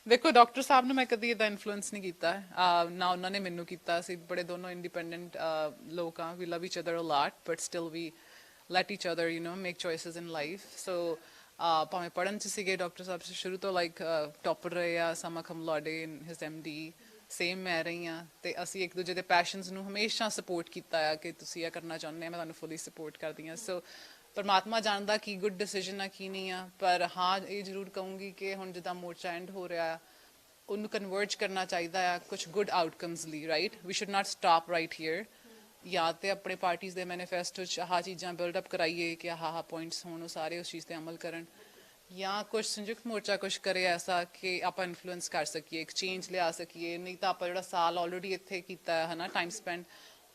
ਦੇਖੋ ਡਾਕਟਰ ਸਾਹਿਬ ਨੂੰ ਮੈਂ ਕਦੀ ਇਹਦਾ ਇਨਫਲੂਐਂਸ ਨਹੀਂ ਕੀਤਾ ਨਾ ਉਹਨਾਂ ਨੇ ਮੈਨੂੰ ਕੀਤਾ ਸੀ ਬੜੇ ਦੋਨੋਂ ਇੰਡੀਪੈਂਡੈਂਟ ਲੋਕ ਆ we love each other a lot but still we let each other you know make choices in life so ਭਾਵੇਂ ਪੜ੍ਹਨ 'ਚ ਸੀਗੇ ਡਾਕਟਰ ਸਾਹਿਬ ਸ਼ੁਰੂ ਤੋਂ ਲਾਈਕ ਟੌਪਰ ਰਹੇ ਆ ਸਮਾ ਖਮਲਾਡੇ ਇਨ ਹਿਸ ਐਮਡੀ ਸੇਮ ਮੈਂ ਰਹੀ ਹਾਂ ਤੇ ਅਸੀਂ ਇੱਕ ਦੂਜੇ ਦੇ ਪੈਸ਼ਨਸ ਨੂੰ ਹਮੇਸ਼ਾ ਸਪੋਰਟ ਕੀਤਾ ਆ ਕਿ ਤੁਸੀਂ ਇਹ ਕਰਨਾ ਚਾਹੁੰਦੇ ਆ ਮੈਂ ਤੁਹਾਨੂੰ ਫੁੱਲੀ ਸਪੋਰਟ ਕਰਦੀ ਹਾਂ ਸੋ ਪਰਮਾਤਮਾ ਜਾਣਦਾ ਕੀ ਗੁੱਡ ਡਿਸੀਜਨ ਆ ਕੀ ਨਹੀਂ ਆ ਪਰ ਹਾਂ ਇਹ ਜ਼ਰੂਰ ਕਹੂੰਗੀ ਕਿ ਹੁਣ ਜਿੱਦਾਂ ਮੋਰਚਾ ਐਂਡ ਹੋ ਰਿਹਾ ਉਹਨੂੰ ਕਨਵਰਜ ਕਰਨਾ ਚਾਹੀਦਾ ਆ ਕੁਝ ਗੁੱਡ ਆਊਟਕਮਸ ਲਈ right we should not stop right here ਜਾਂ ਤੇ ਆਪਣੇ ਪਾਰਟੀਆਂ ਦੇ ਮੈਨੀਫੈਸਟੋ 'ਚ ਆਹ ਚੀਜ਼ਾਂ ਬਿਲਡ ਅਪ ਕਰਾਈਏ ਕਿ ਆਹ ਪੁਆਇੰਟਸ ਹੋਣ ਉਹ ਸਾਰੇ ਉਸ ਚੀਜ਼ ਤੇ ਅਮਲ ਕਰਨ ਜਾਂ ਕੁਝ ਸੰਯੁਕਤ ਮੋਰਚਾ ਕੁਝ ਕਰੇ ਐਸਾ ਕਿ ਆਪਾਂ ਇਨਫਲੂਐਂਸ ਕਰ ਸਕੀਏ ਇੱਕ ਚੇਂਜ ਲਿਆ ਸਕੀਏ ਨਹੀਂ ਤਾਂ ਆਪਾਂ ਜਿਹੜਾ ਸਾਲ ਆਲਰੇਡੀ ਇੱਥੇ ਕੀਤਾ ਹੈ ਨਾ ਟਾਈਮ ਸਪੈਂਡ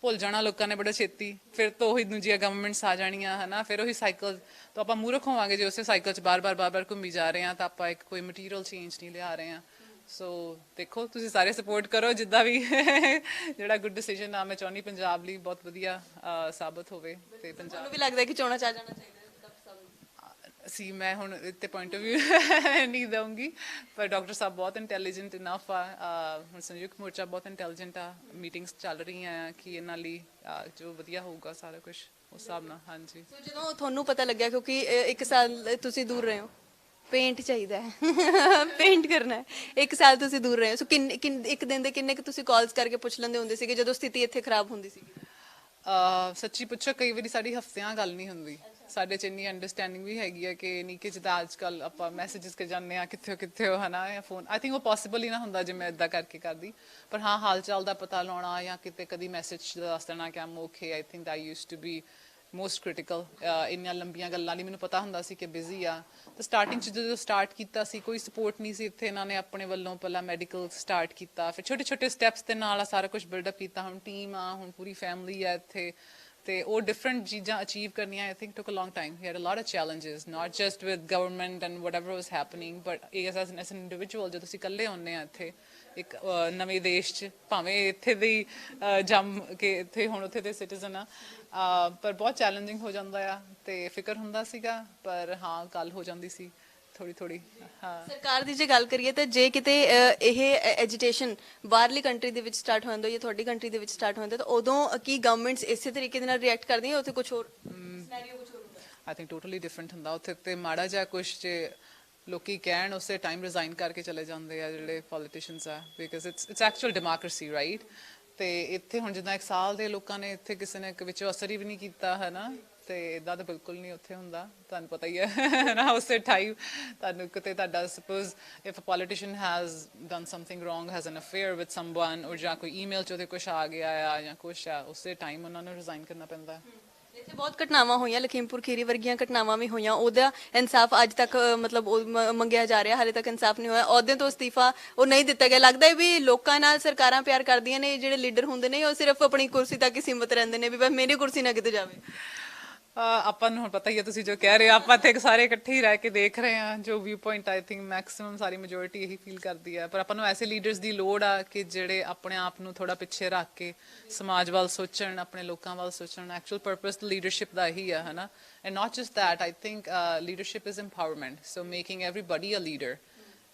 ਭੁੱਲ ਜਾਣਾ ਲੋਕਾਂ ਨੇ ਬੜਾ ਛੇਤੀ ਫਿਰ ਤੋਂ ਉਹੀ ਦੂਜੀਆਂ ਗਵਰਨਮੈਂਟਸ ਆ ਜਾਣੀਆਂ ਹੈ ਨਾ ਫਿਰ ਉਹੀ ਸਾਈਕਲ ਤਾਂ ਆਪਾਂ ਮੂਰਖ ਹੋਵਾਂਗੇ ਜੇ ਉਸੇ ਸਾਈਕਲ 'ਚ ਬਾਰ-ਬਾਰ ਘੁੰਮੀ ਜਾ ਰਹੇ ਹਾਂ ਤਾਂ ਆਪਾਂ ਇੱਕ ਕੋਈ ਮਟੀਰੀਅਲ ਚੇਂਜ ਨਹੀਂ ਲਿਆ ਰਹੇ ਹਾਂ ਸੋ ਦੇਖੋ ਤੁਸੀਂ ਸਾਰੇ ਸਪੋਰਟ ਕਰੋ ਜਿੱਦਾਂ ਵੀ ਜਿਹੜਾ ਗੁੱਡ ਡਿਸੀਜਨ ਆ ਮੈਂ ਚਾਹੁੰਦੀ ਪੰਜਾਬ ਲਈ ਬਹੁਤ ਵਧੀਆ ਸਾਬਤ ਹੋਵੇ ਤੇ ਪੰਜਾਬ ਨੂੰ ਵੀ ਲੱਗਦਾ ਕਿ ਚੋਣਾਂ ਚ ਆ ਜਾਣਾ ਚਾਹੀਦਾ ਸੀ ਮੈਂ ਹੁਣ ਇੱਥੇ ਪੁਆਇੰਟ ਆਫ ਵਿਊ ਨਹੀਂ ਦਊਂਗੀ ਪਰ ਡਾਕਟਰ ਸਾਹਿਬ ਬਹੁਤ ਇੰਟੈਲੀਜੈਂਟ ਇਨਫ ਆ ਹੁਣ ਸੰਯੁਕਤ ਮੋਰਚਾ ਬਹੁਤ ਇੰਟੈਲੀਜੈਂਟ ਆ ਮੀਟਿੰਗਸ ਚੱਲ ਰਹੀਆਂ ਆ ਕਿ ਇਹਨਾਂ ਲਈ ਜੋ ਵਧੀਆ ਹੋਊਗਾ ਸਾਰਾ ਕੁਝ ਉਸ ਹਿਸਾਬ ਨਾਲ ਹਾਂਜੀ ਸੋ ਜਦੋਂ ਤੁਹਾਨੂੰ ਪਤਾ ਲੱਗਿਆ ਕਿਉਂਕਿ 1 ਸਾਲ ਤੁਸੀਂ ਦੂਰ ਰਹੇ ਹੋ ਪੇਂਟ ਚਾਹੀਦਾ ਹੈ ਪੇਂਟ ਕਰਨਾ ਹੈ 1 ਸਾਲ ਤੁਸੀਂ ਦੂਰ ਰਹੇ ਹੋ ਸੋ ਇੱਕ ਦਿਨ ਦੇ ਕਿੰਨੇ ਕੁ ਤੁਸੀਂ ਕਾਲਸ ਕਰਕੇ ਪੁੱਛ ਲੈਂਦੇ ਹੁੰਦੇ ਸੀਗੇ ਜਦੋਂ ਸਥਿਤੀ ਇੱਥੇ ਖਰਾਬ ਹੁੰਦੀ ਸੀ ਸੱਚੀ ਪੁੱਛੋ ਕਈ ਵਾਰੀ ਸਾਡੀ ਹਫ਼ਤਿਆਂ ਗੱਲ ਨਹੀਂ ਹੁੰਦੀ ਸਾਡੇ ਚ ਇੰਨੀ ਅੰਡਰਸਟੈਂਡਿੰਗ ਵੀ ਹੈਗੀ ਹੈ ਕਿ ਨਹੀਂ ਕਿ ਜਿੱਦਾਂ ਅੱਜ ਕੱਲ ਆਪਾਂ ਮੈਸੇजेस ਕਰ ਜਾਂਦੇ ਆ ਕਿੱਥੇ ਹੋ ਹਨਾ ਜਾਂ ਫੋਨ ਆਈ ਥਿੰਕ ਉਹ ਪੋਸੀਬਲ ਹੀ ਨਾ ਹੁੰਦਾ ਜੇ ਮੈਂ ਇਦਾਂ ਕਰਕੇ ਕਰਦੀ ਪਰ ਹਾਂ ਹਾਲ ਚਾਲ ਦਾ ਪਤਾ ਲਾਉਣਾ ਜਾਂ ਕਿਤੇ ਕਦੀ ਮੈਸੇਜ ਦੱਸ ਦੇਣਾ ਕਿ um okay I think that used to be most critical ਇੰਨੀਆਂ ਲੰਬੀਆਂ ਗੱਲਾਂ ਲਈ ਮੈਨੂੰ ਪਤਾ ਹੁੰਦਾ ਸੀ ਕਿ ਬਿਜ਼ੀ ਆ ਤਾਂ ਸਟਾਰਟਿੰਗ 'ਚ ਜਦੋਂ ਸਟਾਰਟ ਕੀਤਾ ਸੀ ਕੋਈ ਸਪੋਰਟ ਨਹੀਂ ਸੀ ਇੱਥੇ ਇਹਨਾਂ ਨੇ ਆਪਣੇ ਵੱਲੋਂ ਪਹਿਲਾਂ ਮੈਡੀਕਲ ਸਟਾਰਟ ਕੀਤਾ ਫਿਰ ਛੋਟੇ ਛੋਟੇ ਸਟੈਪਸ ਦੇ ਨਾਲ ਸਾਰਾ ਕੁਝ ਬਿਲਡਅਪ ਕੀਤਾ ਹੁਣ ਟੀਮ ਆ ਹੁਣ ਪੂਰੀ ਫੈਮਿਲੀ ਆ ਇੱਥੇ ਤੇ ਉਹ ਡਿਫਰੈਂਟ ਚੀਜ਼ਾਂ ਅਚੀਵ ਕਰਨੀਆਂ I think took a long time we had a lot of challenges not just with government and whatever was happening but as an individual ਜਦੋਂ ਤੁਸੀਂ ਇਕੱਲੇ ਹੁੰਦੇ ਆ ਇੱਥੇ ਇੱਕ ਨਵੇਂ ਦੇਸ਼ 'ਚ ਭਾਵੇਂ ਇੱਥੇ ਦੀ ਜੰਮ ਕੇ ਇੱਥੇ ਹੁਣ ਉੱਥੇ ਦੇ ਸਿਟੀਜ਼ਨ ਆ ਪਰ ਬਹੁਤ ਚੈਲੰਜਿੰਗ ਹੋ ਜਾਂਦਾ ਆ ਤੇ ਫਿਕਰ ਹੁੰਦਾ ਸੀਗਾ ਪਰ ਹਾਂ ਗੱਲ ਹੋ ਜਾਂਦੀ ਸੀ ਥੋੜੀ ਹਾਂ ਸਰਕਾਰ ਦੀ ਜੇ ਗੱਲ ਕਰੀਏ ਤਾਂ ਜੇ ਕਿਤੇ ਇਹ ਐਜੀਟੇਸ਼ਨ ਬਾਹਰਲੀ ਕੰਟਰੀ ਦੇ ਵਿੱਚ ਸਟਾਰਟ ਹੋ ਜਾਂਦਾ ਜਾਂ ਤੁਹਾਡੀ ਕੰਟਰੀ ਦੇ ਵਿੱਚ ਸਟਾਰਟ ਹੋ ਜਾਂਦਾ ਤਾਂ ਉਦੋਂ ਕੀ ਗਵਰਨਮੈਂਟਸ ਇਸੇ ਤਰੀਕੇ ਦੇ ਨਾਲ ਰਿਐਕਟ ਕਰਦੀਆਂ ਉੱਥੇ ਕੁਝ ਹੋਰ ਸਿਨੈਰੀਓ ਕੁਝ ਹੋਰ ਹੁੰਦਾ ਆਈ ਥਿੰਕ ਟੋਟਲੀ ਡਿਫਰੈਂਟ ਹੁੰਦਾ ਉੱਥੇ ਤੇ ਮਾੜਾ ਜਿਹਾ ਕੁਝ ਜੇ ਲੋਕੀ ਕਹਿਣ ਉਸੇ ਟਾਈਮ ਰਿਜ਼ਾਈਨ ਕਰਕੇ ਚਲੇ ਜਾਂਦੇ ਆ ਜਿਹੜੇ ਪੋਲੀਟੀਸ਼ੀਅਨਸ ਆ because it's actual democracy right ਤੇ ਇੱਥੇ ਹੁਣ ਜਿੱਦਾਂ 1 ਸਾਲ ਦੇ ਲੋਕਾਂ ਨੇ ਇੱਥੇ ਕਿਸੇ ਨੇ ਵਿੱਚੋਂ ਅਸਰ ਹੀ ਵੀ ਨਹੀਂ ਕੀਤਾ ਹੈ ਨਾ ਤੇ ਇਦਾਂ ਤਾਂ ਬਿਲਕੁਲ ਨਹੀਂ ਉੱਥੇ ਹੁੰਦਾ ਤੁਹਾਨੂੰ ਪਤਾ ਹੀ ਹੈ ਨਾ ਉਸੇ ਟਾਈਮ ਤੁਹਾਨੂੰ ਕਿਤੇ ਤੁਹਾਡਾ suppose if a politician has done something wrong has an affair with someone or ਜਾਂ ਕੋਈ ਈਮੇਲ 'ਚ ਉਹਦੇ ਕੁਛ ਆ ਗਿਆ ਆ ਜਾਂ ਕੁਛ ਆ ਉਸੇ ਟਾਈਮ ਉਹਨਾਂ ਨੂੰ ਰਿਜ਼ਾਈਨ ਕਰਨਾ ਪੈਂਦਾ ਇੱਥੇ ਬਹੁਤ ਘਟਨਾਵਾਂ ਹੋਈਆਂ ਲਖੀਮਪੁਰ ਖੀਰੀ ਵਰਗੀਆਂ ਘਟਨਾਵਾਂ ਵੀ ਹੋਈਆਂ ਉਹਦਾ ਇਨਸਾਫ ਅੱਜ ਤੱਕ ਮਤਲਬ ਮੰਗਿਆ ਜਾ ਰਿਹਾ ਹਾਲੇ ਤੱਕ ਇਨਸਾਫ ਨਹੀਂ ਹੋਇਆ ਅਹੁਦੇ ਤੋਂ ਅਸਤੀਫਾ ਉਹ ਨਹੀਂ ਦਿੱਤਾ ਗਿਆ ਲੱਗਦਾ ਹੈ ਵੀ ਲੋਕਾਂ ਨਾਲ ਸਰਕਾਰਾਂ ਪਿਆਰ ਕਰਦੀਆਂ ਨੇ ਜਿਹੜੇ ਲੀਡਰ ਹੁੰਦੇ ਨੇ ਉਹ ਸਿਰਫ ਆਪਣੀ ਕੁਰਸੀ ਤੱਕ ਹੀ ਸੀਮਤ ਰਹਿੰਦੇ ਨੇ ਵੀ ਬਸ ਮੇਰੀ ਕੁਰਸੀ ਨਾ ਕਿਤੇ ਜਾਵੇ ਆਪਾਂ ਨੂੰ ਹੁਣ ਪਤਾ ਹੀ ਹੈ ਤੁਸੀਂ ਜੋ ਕਹਿ ਰਹੇ ਹੋ ਆਪਾਂ ਇੱਥੇ ਸਾਰੇ ਇਕੱਠੇ ਹੀ ਰਹਿ ਕੇ ਦੇਖ ਰਹੇ ਹਾਂ ਜੋ view point I think maximum sorry majority ਇਹੀ ਫੀਲ ਕਰਦੀ ਹੈ ਪਰ ਆਪਾਂ ਨੂੰ ਐਸੇ ਲੀਡਰਸ ਦੀ ਲੋੜ ਆ ਕਿ ਜਿਹੜੇ ਆਪਣੇ ਆਪ ਨੂੰ ਥੋੜਾ ਪਿੱਛੇ ਰੱਖ ਕੇ ਸਮਾਜ ਵੱਲ ਸੋਚਣ ਆਪਣੇ ਲੋਕਾਂ ਵੱਲ ਸੋਚਣ ਐਕਚੁਅਲ ਪਰਪਸ ਲੀਡਰਸ਼ਿਪ ਦਾ ਇਹੀ ਹੈ ਹਨਾ and not just that I think leadership is empowerment so making everybody a leader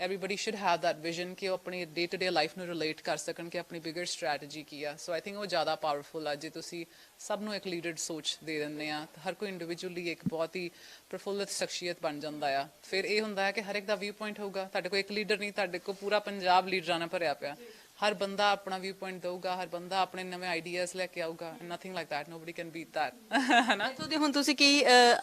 everybody should have that vision ਕਿ ਉਹ ਆਪਣੀ ਡੇ ਟੂ ਡੇ ਲਾਈਫ ਨੂੰ ਰਿਲੇਟ ਕਰ ਸਕਣ ਕਿ ਆਪਣੀ ਬਿਗਰ ਸਟ੍ਰੈਟਜੀ ਕੀ ਆ ਸੋ ਆਈ ਥਿੰਕ ਉਹ ਜ਼ਿਆਦਾ ਪਾਵਰਫੁਲ ਆ ਜੇ ਤੁਸੀਂ ਸਭ ਨੂੰ ਇੱਕ ਲੀਡਰ ਸੋਚ ਦੇ ਦਿੰਦੇ ਆ ਤਾਂ ਹਰ ਕੋਈ ਇੰਡੀਵਿਜੂਅਲੀ ਇੱਕ ਬਹੁਤ ਹੀ ਪ੍ਰਫੁੱਲਤ ਸ਼ਖਸੀਅਤ ਬਣ ਜਾਂਦਾ ਆ ਫਿਰ ਇਹ ਹੁੰਦਾ ਹੈ ਕਿ ਹਰ ਇੱਕ ਦਾ ਵਿਊ ਪੁਆਇੰਟ ਹੋਊਗਾ ਤੁਹਾਡੇ ਕੋਲ ਇੱਕ ਲੀਡਰ ਨਹੀਂ ਤੁਹਾਡੇ ਕੋਲ ਪੂਰਾ ਪੰਜਾਬ ਲੀਡਰਾਂ ਨਾਲ ਭਰਿਆ ਪਿਆ ਹਰ ਬੰਦਾ ਆਪਣਾ ਵਿਊ ਪੁਆਇੰਟ ਦਊਗਾ ਹਰ ਬੰਦਾ ਆਪਣੇ ਨਵੇਂ ਆਈਡੀਆਜ਼ ਲੈ ਕੇ ਆਊਗਾ nothing like that nobody can beat that ਹਨਾ ਇੱਥੋਂ ਦੀ ਹੁਣ ਤੁਸੀਂ ਕੀ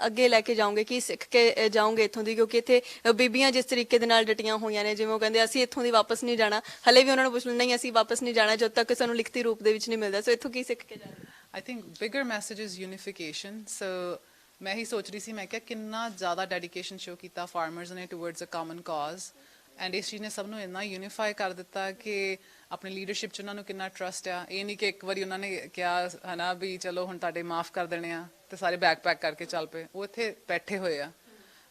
ਅੱਗੇ ਲੈ ਕੇ ਜਾਓਗੇ ਕੀ ਸਿੱਖ ਕੇ ਜਾਓਗੇ ਇੱਥੋਂ ਦੀ ਕਿਉਂਕਿ ਇੱਥੇ ਬੀਬੀਆਂ ਜਿਸ ਤਰੀਕੇ ਦੇ ਨਾਲ ਡਟੀਆਂ ਹੋਈਆਂ ਨੇ ਜਿਵੇਂ ਉਹ ਕਹਿੰਦੇ ਅਸੀਂ ਇੱਥੋਂ ਦੀ ਵਾਪਸ ਨਹੀਂ ਜਾਣਾ ਹਲੇ ਵੀ ਉਹਨਾਂ ਨੂੰ ਪੁੱਛ ਲੈਣਾ ਨਹੀਂ ਅਸੀਂ ਵਾਪਸ ਨਹੀਂ ਜਾਣਾ ਜਦ ਤੱਕ ਸਾਨੂੰ ਲਿਖਤੀ ਰੂਪ ਦੇ ਵਿੱਚ ਨਹੀਂ ਮਿਲਦਾ ਸੋ ਇੱਥੋਂ ਕੀ ਸਿੱਖ ਕੇ ਜਾਣਾ I think bigger message is unification. So ਮੈਂ ਹੀ ਸੋਚ ਰਹੀ ਸੀ ਮੈਂ ਕਿਹਾ ਕਿੰਨਾ ਜ਼ਿਆਦਾ ਡੈਡੀਕੇਸ਼ਨ ਸ਼ੋ ਕੀਤਾ ਫਾਰਮਰਸ ਨੇ towards a common cause and ਇਸ ਚੀਜ਼ ਨੇ ਸਭ ਨੂੰ ਇੰਨਾ ਯੂਨੀਫਾਈ ਕਰ ਦਿੱਤਾ ਕਿ ਆਪਣੀ ਲੀਡਰਸ਼ਿਪ 'ਚ ਉਹਨਾਂ ਨੂੰ ਕਿੰਨਾ ਟਰਸਟ ਆ ਇਹ ਨਹੀਂ ਕਿ ਇੱਕ ਵਾਰੀ ਉਹਨਾਂ ਨੇ ਕਿਹਾ ਹਨਾ ਵੀ ਚਲੋ ਹੁਣ ਤੁਹਾਡੇ ਮਾਫ ਕਰ ਦੇਣੇ ਆ ਤੇ ਸਾਰੇ ਬੈਗ ਪੈਕ ਕਰਕੇ ਚੱਲ ਪਏ ਉਹ ਇੱਥੇ ਬੈਠੇ ਹੋਏ ਆ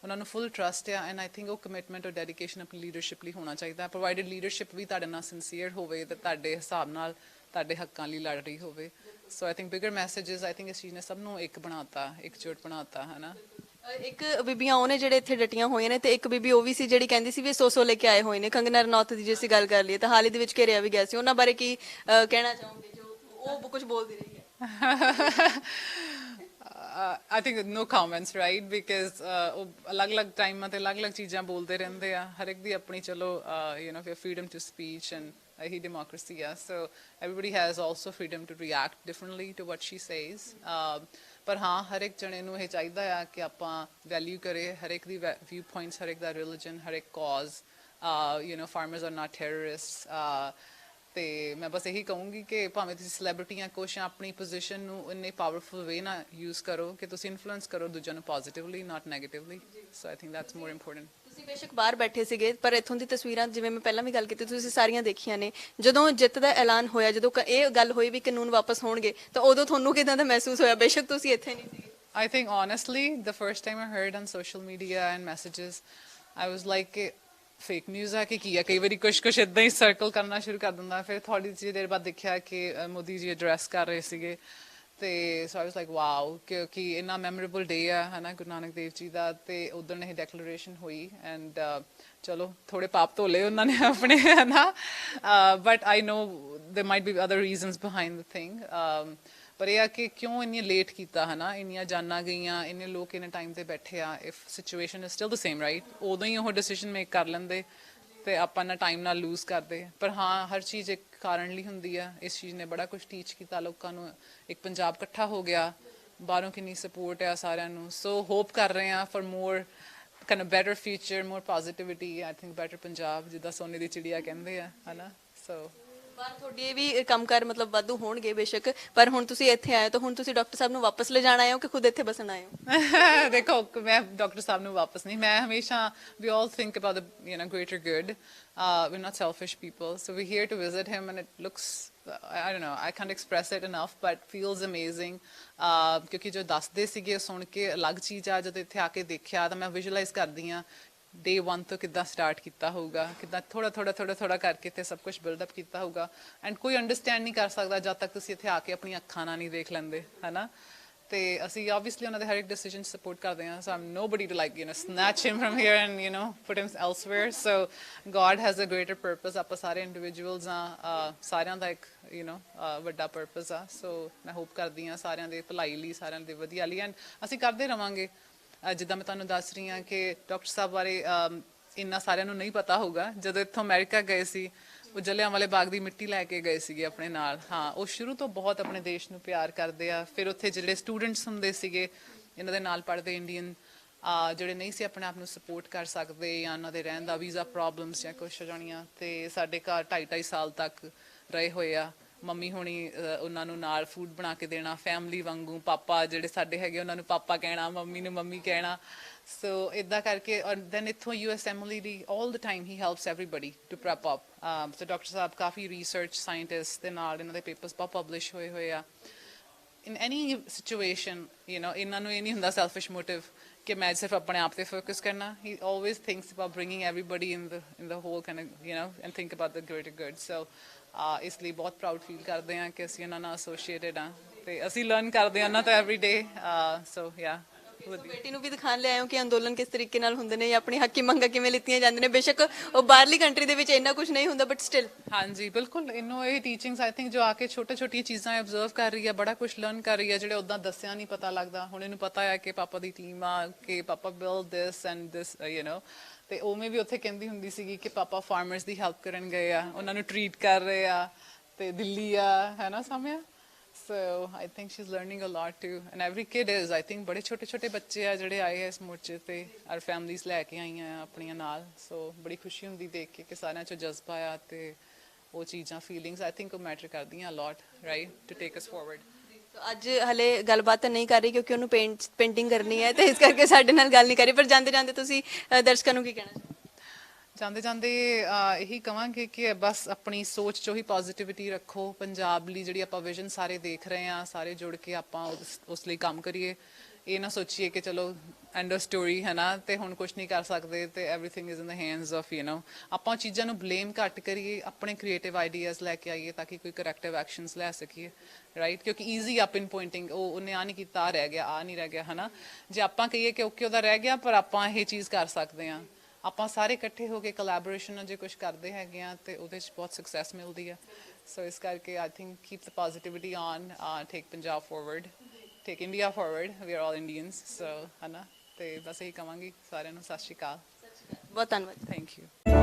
ਉਹਨਾਂ ਨੂੰ ਫੁੱਲ ਟਰਸਟ ਆ ਐਂਡ ਆਈ ਥਿੰਕ ਉਹ ਕਮਿਟਮੈਂਟ ਔਰ ਡੈਡੀਕੇਸ਼ਨ ਆਪਣੀ ਲੀਡਰਸ਼ਿਪ ਲਈ ਹੋਣਾ ਚਾਹੀਦਾ ਪ੍ਰੋਵਾਈਡਡ ਲੀਡਰਸ਼ਿਪ ਵੀ ਤੁਹਾਡੇ ਨਾਲ ਸਿੰਸੀਅਰ ਹੋਵੇ ਤੇ ਤੁਹਾਡੇ ਹਿਸਾਬ ਨਾਲ ਤੁਹਾਡੇ ਹੱਕਾਂ ਲਈ ਲੜ ਰਹੀ ਹੋਵੇ so I think bigger messages I think ਇਸ ਚੀਜ਼ ਨੇ ਸਭ ਨੂੰ ਇੱਕ ਬਣਾਤਾ ਇਕਜੁੱਟ ਬਣਾਤਾ ਹੈ ਨਾ ਇੱਕ ਬੀਬੀਆਂ ਉਹਨੇ ਜਿਹੜੇ ਇੱਥੇ ਡਟੀਆਂ ਹੋਈਆਂ ਨੇ ਤੇ ਇੱਕ ਬੀਬੀ ਉਹ ਵੀ ਸੀ ਜਿਹੜੀ ਕਹਿੰਦੀ ਸੀ ਵੀ 100 ਲੈ ਕੇ ਆਏ ਹੋਏ ਨੇ ਕੰਗਨਾ ਰਣੌਤ ਦੀ ਜੇ ਅਸੀਂ ਗੱਲ ਕਰ ਲਈਏ ਤਾਂ ਹਾਲ ਹੀ ਦੇ ਵਿੱਚ ਘੇਰਿਆ ਵੀ ਗਿਆ ਸੀ ਉਹਨਾਂ ਬਾਰੇ ਕੀ ਕਹਿਣਾ ਚਾਹੋਗੇ ਜੋ ਉਹ ਕੁਝ ਬੋਲਦੀ ਰਹੀ ਹੈ I think no comments, right? Because ਅਲੱਗ-ਅਲੱਗ ਟਾਈਮਾਂ ਤੇ ਅਲੱਗ-ਅਲੱਗ ਚੀਜ਼ਾਂ ਬੋਲਦੇ ਰਹਿੰਦੇ ਆ ਹਰ ਇੱਕ ਦੀ ਆਪਣੀ ਚਲੋ you know freedom to speech and ਇਹੀ democracy ਆ so everybody has also freedom to react differently to what she says ਪਰ ਹਾਂ ਹਰ ਇੱਕ ਜਣੇ ਨੂੰ ਇਹ ਚਾਹੀਦਾ ਆ ਕਿ ਆਪਾਂ ਵੈਲਿਊ ਕਰੇ ਹਰ ਇੱਕ ਦੀ ਵਿਊ ਪੁਆਇੰਟਸ ਹਰ ਇੱਕ ਦਾ ਰਿਲੀਜਨ ਹਰ ਇੱਕ ਕਾਜ਼ you know farmers are not terrorists ਤੇ ਮੈਂ ਬਸ ਇਹੀ ਕਹੂੰਗੀ ਕਿ ਭਾਵੇਂ ਤੁਸੀਂ ਸੈਲੀਬ੍ਰਿਟੀਆਂ ਕੁਛ ਆਪਣੀ ਪੋਜੀਸ਼ਨ ਨੂੰ ਇੰਨੇ ਪਾਵਰਫੁਲ ਵੇ ਨਾਲ ਯੂਜ਼ ਕਰੋ ਕਿ ਤੁਸੀਂ ਇਨਫਲੂਐਂਸ ਕਰੋ ਦੂਜਿਆਂ ਨੂੰ positively not negatively so I think that's more important ਤੁਸੀਂ ਬੇਸ਼ੱਕ ਬਾਹਰ ਬੈਠੇ ਸੀਗੇ ਪਰ ਇੱਥੋਂ ਦੀ ਤਸਵੀਰਾਂ ਜਿਵੇਂ ਮੈਂ ਪਹਿਲਾਂ ਵੀ ਗੱਲ ਕੀਤੀ ਤੁਸੀਂ ਸਾਰੀਆਂ ਦੇਖੀਆਂ ਨੇ ਜਦੋਂ ਜਿੱਤ ਦਾ ਐਲਾਨ ਹੋਇਆ ਜਦੋਂ ਇਹ ਗੱਲ ਹੋਈ ਵੀ ਕਾਨੂੰਨ ਵਾਪਸ ਹੋਣਗੇ ਤਾਂ ਉਦੋਂ ਤੁਹਾਨੂੰ ਕਿਦਾਂ ਦਾ ਮਹਿਸੂਸ ਹੋਇਆ ਬੇਸ਼ੱਕ ਤੁਸੀਂ ਇੱਥੇ ਨਹੀਂ ਸੀ I think honestly the first time I heard on social media and messages I was like fake news ਆ ਕਿ ਕੀ ਆ ਕਈ ਵਾਰੀ ਕੁਛ ਇਦਾਂ ਹੀ ਸਰਕਲ ਕਰਨਾ ਸ਼ੁਰੂ ਕਰ ਦਿੰਦਾ ਫਿਰ ਥੋੜੀ ਜਿਹੀ ਦੇਰ ਬਾਅਦ ਦੇਖਿਆ ਕਿ ਮੋਦੀ ਜੀ ਐਡਰੈਸ ਕਰ ਰਹੇ ਸੀਗੇ ਤੇ ਸੋ ਆਈ ਵਾਸ ਲਾਈਕ ਵਾਓ ਕਿਉਂਕਿ ਇੰਨਾ ਮੈਮੋਰੇਬਲ ਡੇ ਆ ਹਨਾ ਗੁਰੂ ਨਾਨਕ ਦੇਵ ਜੀ ਦਾ ਤੇ ਉਦੋਂ ਇਹ ਡੈਕਲੇਰੇਸ਼ਨ ਹੋਈ ਐਂਡ ਚਲੋ ਥੋੜੇ ਪਾਪ ਧੋਲੇ ਉਹਨਾਂ ਨੇ ਆਪਣੇ ਹਨਾ but I know there might be other reasons behind the thing ਪਰ ਇਹ ਆ ਕਿ ਕਿਉਂ ਇੰਨੀ ਲੇਟ ਕੀਤਾ ਹਨਾ ਇੰਨੀਆਂ ਜਾਨਾਂ ਗਈਆਂ ਇੰਨੇ ਲੋਕ ਇੰਨੇ ਟਾਈਮ ਤੇ ਬੈਠੇ ਆ if situation is still the same right ਉਦੋਂ ਹੀ ਉਹ ਡਿਸੀਜਨ ਮੇਕ ਕਰ ਲੈਂਦੇ ਤੇ ਆਪਾਂ ਨਾ ਟਾਈਮ ਨਾਲ ਲੂਜ਼ ਕਰਦੇ ਪਰ ਹਾਂ ਹਰ ਚੀਜ਼ ਇੱਕ ਕਾਰਨ ਲਈ ਹੁੰਦੀ ਆ ਇਸ ਚੀਜ਼ ਨੇ ਬੜਾ ਕੁਝ ਟੀਚ ਕੀਤਾ ਲੋਕਾਂ ਨੂੰ ਇੱਕ ਪੰਜਾਬ ਇਕੱਠਾ ਹੋ ਗਿਆ ਬਾਹਰੋਂ ਕਿੰਨੀ ਸਪੋਰਟ ਆ ਸਾਰਿਆਂ ਨੂੰ ਸੋ ਹੋਪ ਕਰ ਰਹੇ ਆ for more kind of better future more positivity I think better Punjab ਜਿੱਦਾਂ ਸੋਨੇ ਦੀ ਚਿੜੀਆ ਕਹਿੰਦੇ ਆ ਹਨਾ ਸੋ ਬਾਹਰ ਤੁਹਾਡੇ ਵੀ ਕੰਮਕਾਰ ਮਤਲਬ ਵਾਧੂ ਹੋਣਗੇ ਬੇਸ਼ੱਕ ਪਰ ਹੁਣ ਤੁਸੀਂ ਇੱਥੇ ਆਏ ਹੋ ਤਾਂ ਹੁਣ ਤੁਸੀਂ ਡਾਕਟਰ ਸਾਹਿਬ ਨੂੰ ਵਾਪਸ ਲੈ ਜਾਣ ਆਏ ਹੋ ਕਿ ਖੁਦ ਇੱਥੇ ਬਸਣ ਆਏ ਹੋ ਦੇਖੋ ਮੈਂ ਡਾਕਟਰ ਸਾਹਿਬ ਨੂੰ ਵਾਪਸ ਨਹੀਂ ਮੈਂ ਹਮੇਸ਼ਾ we all think about the greater good we're not selfish people so we're here to visit him and it looks I don't know I can't express it enough but feels amazing ਕਿਉਂਕਿ ਜੋ ਦੱਸਦੇ ਸੀਗੇ ਸੁਣ ਕੇ ਅਲੱਗ ਚੀਜ਼ ਆ ਜਦੋਂ ਇੱਥੇ ਆ ਕੇ ਦੇਖਿਆ ਤਾਂ ਮੈਂ ਵਿਜ਼ੂਅਲਾਈਜ਼ ਕਰਦੀ ਆ day 1 ਤੋਂ ਕਿੱਦਾਂ ਸਟਾਰਟ ਕੀਤਾ ਹੋਊਗਾ ਕਿੱਦਾਂ ਥੋੜਾ ਕਰਕੇ ਤੇ ਸਭ ਕੁਝ ਬਿਲਡ ਅਪ ਕੀਤਾ ਹੋਊਗਾ ਐਂਡ ਕੋਈ ਅੰਡਰਸਟੈਂਡ ਨਹੀਂ ਕਰ ਸਕਦਾ ਜਦ ਤੱਕ ਤੁਸੀਂ ਇੱਥੇ ਆ ਕੇ ਆਪਣੀਆਂ ਅੱਖਾਂ ਨਾਲ ਨਹੀਂ ਦੇਖ ਲੈਂਦੇ ਹਨਾ ਤੇ ਅਸੀਂ ਆਬਵੀਅਸਲੀ ਉਹਨਾਂ ਦੇ ਹਰ ਇੱਕ ਡਿਸੀਜਨ ਸਪੋਰਟ ਕਰਦੇ ਹਾਂ so um nobody to like snatch him from here and put him elsewhere so God has a greater purpose ਆਪਾਂ ਸਾਰੇ ਇੰਡੀਵਿਜੂਅਲਸ ਆ ਸਾਰਿਆਂ ਦਾ ਇੱਕ ਵੱਡਾ ਪਰਪਸ ਆ ਸੋ ਮੈਂ ਹੋਪ ਕਰਦੀ ਹਾਂ ਸਾਰਿਆਂ ਦੇ ਭਲਾਈ ਲਈ ਸਾਰਿਆਂ ਦੇ ਵਧੀਆ ਲਈ ਐਂਡ ਅਸੀਂ ਕਰਦੇ ਰਵਾਂਗੇ ਜਿੱਦਾਂ ਮੈਂ ਤੁਹਾਨੂੰ ਦੱਸ ਰਹੀ ਹਾਂ ਕਿ ਡਾਕਟਰ ਸਾਹਿਬ ਬਾਰੇ ਇੰਨਾ ਸਾਰਿਆਂ ਨੂੰ ਨਹੀਂ ਪਤਾ ਹੋਊਗਾ ਜਦੋਂ ਇੱਥੋਂ ਅਮਰੀਕਾ ਗਏ ਸੀ ਉਹ ਜਲਿਆਂਵਾਲੇ ਬਾਗ ਦੀ ਮਿੱਟੀ ਲੈ ਕੇ ਗਏ ਸੀਗੇ ਆਪਣੇ ਨਾਲ ਹਾਂ ਉਹ ਸ਼ੁਰੂ ਤੋਂ ਬਹੁਤ ਆਪਣੇ ਦੇਸ਼ ਨੂੰ ਪਿਆਰ ਕਰਦੇ ਆ ਫਿਰ ਉੱਥੇ ਜਿਹੜੇ ਸਟੂਡੈਂਟਸ ਹੁੰਦੇ ਸੀਗੇ ਇਹਨਾਂ ਦੇ ਨਾਲ ਪੜ੍ਹਦੇ ਇੰਡੀਅਨ ਜਿਹੜੇ ਨਹੀਂ ਸੀ ਆਪਣੇ ਆਪ ਨੂੰ ਸਪੋਰਟ ਕਰ ਸਕਦੇ ਜਾਂ ਉਹਨਾਂ ਦੇ ਰਹਿਣ ਦਾ ਵੀਜ਼ਾ ਪ੍ਰੋਬਲਮਸ ਜਾਂ ਕੁਛ ਜਾਣੀਆਂ ਤੇ ਸਾਡੇ ਘਰ 2.5 ਸਾਲ ਤੱਕ ਰਹੇ ਹੋਏ ਆ ਮੰਮੀ ਹੋਣੀ ਉਹਨਾਂ ਨੂੰ ਨਾਲ ਫੂਡ ਬਣਾ ਕੇ ਦੇਣਾ ਫੈਮਿਲੀ ਵਾਂਗੂ ਪਾਪਾ ਜਿਹੜੇ ਸਾਡੇ ਹੈਗੇ ਉਹਨਾਂ ਨੂੰ ਪਾਪਾ ਕਹਿਣਾ ਮੰਮੀ ਨੂੰ ਮੰਮੀ ਕਹਿਣਾ ਸੋ ਇਦਾਂ ਕਰਕੇ ਔਰ ਦੈਨ ਇੱਥੋਂ USMLE ਦੀ ਆਲ ਦ ਟਾਈਮ ਹੀ helps everybody to prep up so doctor ਸਾਹਿਬ ਕਾਫੀ ਰਿਸਰਚ ਸਾਇੰਟਿਸਟ ਦੇ ਨਾਲ ਇਹਨਾਂ ਦੇ ਪੇਪਰਸ ਬਹੁਤ ਪਬਲਿਸ਼ ਹੋਏ ਆ in any situation ਇਹਨਾਂ ਨੂੰ ਇਹ ਨਹੀਂ ਹੁੰਦਾ selfish motive ਕਿ ਮੈਂ ਸਿਰਫ ਆਪਣੇ ਆਪ ਤੇ ਫੋਕਸ ਕਰਨਾ he always thinks about bringing everybody in the whole kind of and think about the greater good so ਇਸ ਲਈ ਬਹੁਤ ਪ੍ਰਾਊਡ ਫੀਲ ਕਰਦੇ ਹਾਂ ਕਿ ਅਸੀਂ ਉਹਨਾਂ ਨਾਲ ਐਸੋਸੀਏਟਡ ਆ ਤੇ ਅਸੀਂ ਲਰਨ ਕਰਦੇ ਹਾਂ ਉਹਨਾਂ ਤੋਂ ਐਵਰੀ ਡੇ ਸੋ ਯਾ ਬੇਟੀ ਨੂੰ ਵੀ ਦਿਖਾਣ ਲਿਆਏ ਹੋ ਕਿ ਅੰਦੋਲਨ ਕਿਸ ਤਰੀਕੇ ਨਾਲ ਹੁੰਦੇ ਨੇ ਜਾਂ ਆਪਣੀ ਹੱਕੀ ਮੰਗਾਂ ਕਿਵੇਂ ਲਿੱਤੀਆਂ ਜਾਂਦੀਆਂ ਨੇ ਬੇਸ਼ੱਕ ਉਹ ਬਾਹਰਲੀ ਕੰਟਰੀ ਦੇ ਵਿੱਚ ਇੰਨਾ ਕੁਝ ਨਹੀਂ ਹੁੰਦਾ ਬਟ ਸਟਿਲ ਹਾਂਜੀ ਬਿਲਕੁਲ ਇਹਨੂੰ ਇਹ ਟੀਚਿੰਗਸ ਆਈ ਥਿੰਕ ਜੋ ਆ ਕੇ ਛੋਟੀਆਂ ਚੀਜ਼ਾਂ ਆਬਜ਼ਰਵ ਕਰ ਰਹੀ ਹੈ ਬੜਾ ਕੁਝ ਲਰਨ ਕਰ ਰਹੀ ਹੈ ਜਿਹੜੇ ਉਦਾਂ ਦੱਸਿਆ ਨਹੀਂ ਪਤਾ ਲੱਗਦਾ ਹੁਣ ਇਹਨੂੰ ਪਤਾ ਹੈ ਕਿ ਪਾਪਾ ਦੀ ਟੀਮ ਆ ਕਿ ਪਾਪਾ ਬਿਲਡ ਦਿਸ ਐਂਡ ਦਿਸ ਤੇ ਉਵੇਂ ਵੀ ਉੱਥੇ ਕਹਿੰਦੀ ਹੁੰਦੀ ਸੀਗੀ ਕਿ ਪਾਪਾ ਫਾਰਮਰਸ ਦੀ ਹੈਲਪ ਕਰਨ ਗਏ ਆ ਉਹਨਾਂ ਨੂੰ ਟ੍ਰੀਟ ਕਰ ਰਹੇ ਆ ਤੇ ਦਿੱਲੀ ਆ ਹੈ ਨਾ ਸਾਹਮਣੇ So I think she's learning a lot too and every kid is I think ਬੜੇ ਛੋਟੇ ਬੱਚੇ ਆ ਜਿਹੜੇ ਆਏ ਆ ਇਸ ਮੋਰਚੇ ਤੇ ਔਰ ਫੈਮਲੀਜ਼ ਲੈ ਕੇ ਆਈਆਂ ਆ ਆਪਣੀਆਂ ਨਾਲ ਸੋ ਬੜੀ ਖੁਸ਼ੀ ਹੁੰਦੀ ਦੇਖ ਕੇ ਕਿ ਸਾਰਿਆਂ 'ਚ ਜਜ਼ਬਾ ਆ ਤੇ ਉਹ ਚੀਜ਼ਾਂ ਫੀਲਿੰਗਸ I think ਉਹ ਮੈਟਰ ਕਰਦੀਆਂ lot right to take us forward ਅੱਜ ਹਲੇ ਗੱਲਬਾਤ ਨਹੀਂ ਕਰ ਰਹੀ ਕਿਉਂਕਿ ਉਹਨੂੰ ਪੇਂਟਿੰਗ ਕਰਨੀ ਹੈ ਤੇ ਇਸ ਕਰਕੇ ਸਾਡੇ ਨਾਲ ਗੱਲ ਨਹੀਂ ਕਰੀ ਪਰ ਜਾਂਦੇ ਜਾਂਦੇ ਤੁਸੀਂ ਦਰਸ਼ਕਾਂ ਨੂੰ ਕੀ ਕਹਿਣਾ ਜਾਂਦੇ ਜਾਂਦੇ ਇਹੀ ਕਵਾਂਗੇ ਕਿ ਬਸ ਆਪਣੀ ਸੋਚ 'ਚੋਂ ਹੀ ਪੋਜ਼ਿਟਿਵਿਟੀ ਰੱਖੋ ਪੰਜਾਬ ਲਈ ਜਿਹੜੀ ਆਪਾਂ ਵਿਜ਼ਨ ਸਾਰੇ ਦੇਖ ਰਹੇ ਹਾਂ ਸਾਰੇ ਜੁੜ ਕੇ ਆਪਾਂ ਉਸ ਲਈ ਕੰਮ ਕਰੀਏ ਇਹ ਨਾ ਸੋਚੀਏ ਕਿ ਚਲੋ ਐਂਡ ਆਫ ਸਟੋਰੀ ਹੈ ਨਾ ਤੇ ਹੁਣ ਕੁਝ ਨਹੀਂ ਕਰ ਸਕਦੇ ਤੇ everything is in the hands of ਆਪਾਂ ਚੀਜ਼ਾਂ ਨੂੰ ਬਲੇਮ ਘੱਟ ਕਰੀਏ ਆਪਣੇ ਕ੍ਰੀਏਟਿਵ ਆਈਡੀਆਜ਼ ਲੈ ਕੇ ਆਈਏ ਤਾਂ ਕਿ ਕੋਈ ਕਰੈਕਟਿਵ ਐਕਸ਼ਨਸ ਲੈ ਸਕੀਏ ਰਾਈਟ ਕਿਉਂਕਿ ਈਜ਼ੀ ਆ ਪਿਨ ਪੁਆਇੰਟਿੰਗ ਉਹਨੇ ਆ ਨਹੀਂ ਕੀਤਾ ਆ ਰਹਿ ਗਿਆ ਆ ਨਹੀਂ ਰਹਿ ਗਿਆ ਹੈ ਨਾ ਜੇ ਆਪਾਂ ਕਹੀਏ ਕਿ ਓਕੇ ਉਹਦਾ ਰਹਿ ਗਿਆ ਪਰ ਆਪਾਂ ਇਹ ਚੀਜ਼ ਕਰ ਸਕਦੇ ਹਾਂ ਆਪਾਂ ਸਾਰੇ ਇਕੱਠੇ ਹੋ ਕੇ ਕੋਲੈਬੋਰੇਸ਼ਨ ਨਾਲ ਜੇ ਕੁਝ ਕਰਦੇ ਹੈਗੇ ਆ ਤੇ ਉਹਦੇ 'ਚ ਬਹੁਤ ਸਕਸੈਸ ਮਿਲਦੀ ਆ ਸੋ ਇਸ ਕਰਕੇ I think keep the positivity on take Punjab forward take India forward we are all Indians so ਹੈ ਨਾ ਤੇ ਬਸ ਇਹੀ ਕਵਾਂਗੀ ਸਾਰਿਆਂ ਨੂੰ ਸਤਿ ਸ਼੍ਰੀ ਅਕਾਲ ਬਹੁਤ ਧੰਨਵਾਦ ਥੈਂਕ ਯੂ